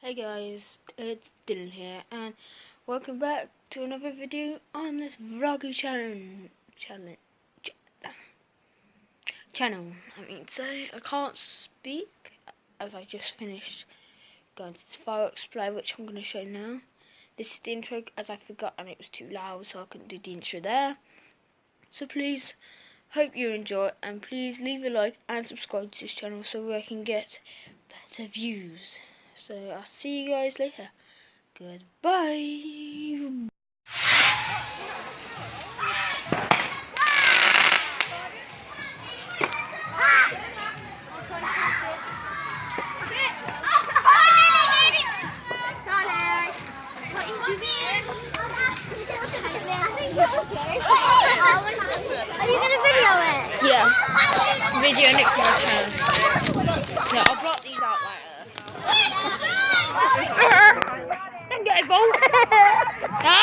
Hey guys, it's Dylan here, and welcome back to another video on this vloggy channel. So I can't speak as I just finished going to the fireworks display, which I'm going to show now. This is the intro, as I forgot and it was too loud, so I couldn't do the intro there. So please, hope you enjoy, and please leave a like and subscribe to this channel so I can get better views. So I'll see you guys later. Goodbye. Are you gonna video it? Yeah, video it for my channel. No, I'll block these out later. Don't get involved. No,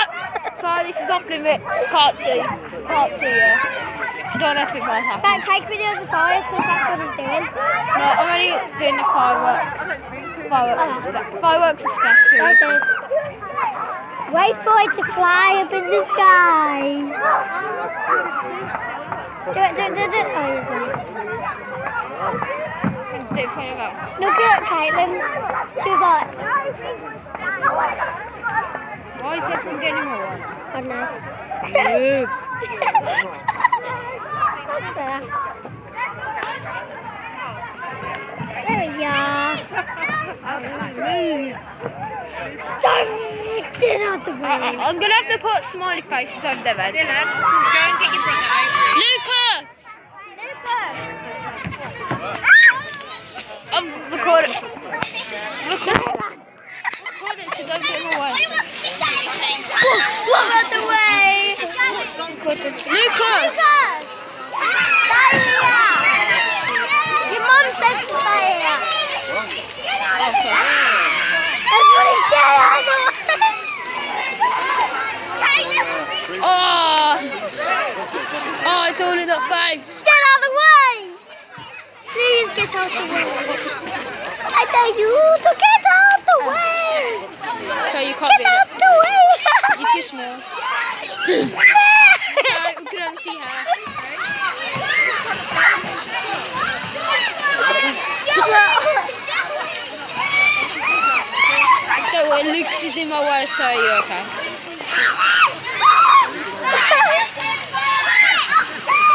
sorry, this is off limits. Can't see you. Don't know if it might happen. Can't take video of the fire because that's what he's doing. No, I'm only doing the fireworks. Fireworks are special. There it is. Wait for it to fly up in the sky. Do it. Oh, you're done. Look at Caitlin. She was like, Why is everyone getting more? I don't know. Move. That's there. There we are. Move. Stop! Get out the way. I'm going to have to put smiley faces over their heads. Dylan, go and get your brother over. Lucas! I'm recording. Recording, so don't get in my way. Walk out the way! Lucas! Stay here! Your mum says to stay here. Okay. That's what he said. Oh, it's all in that face. Get out of the way! Please get out the way. I tell you to get out the way. So you can't Get out the way. You're too small. So we can only see her. Don't worry, Lucas is in my way, so you're okay.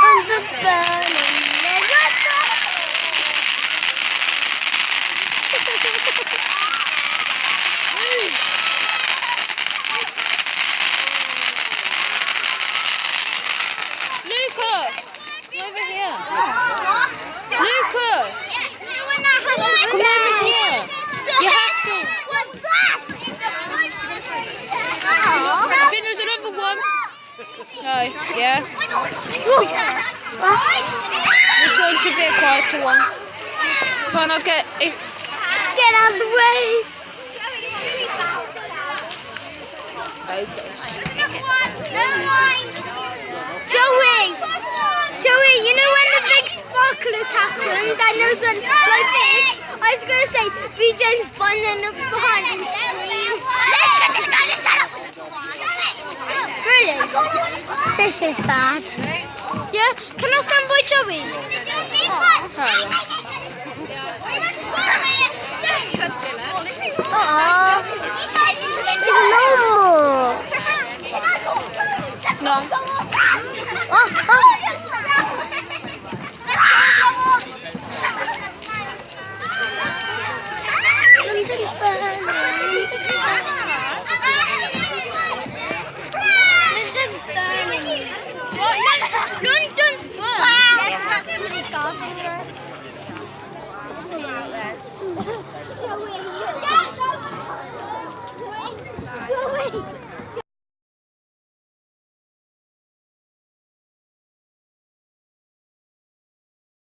On the burning Lucas! Come over here. Lucas! Come over here. You have to. I think there's another one. No, yeah. This one should be a quieter one. Try not get it. Get out of the way. Focus. Joey, you know when the big sparklers happened, I know that like this, I was going to say, BJ's running up behind and scream, really? This is bad. Yeah? Can I stand by Joey? No.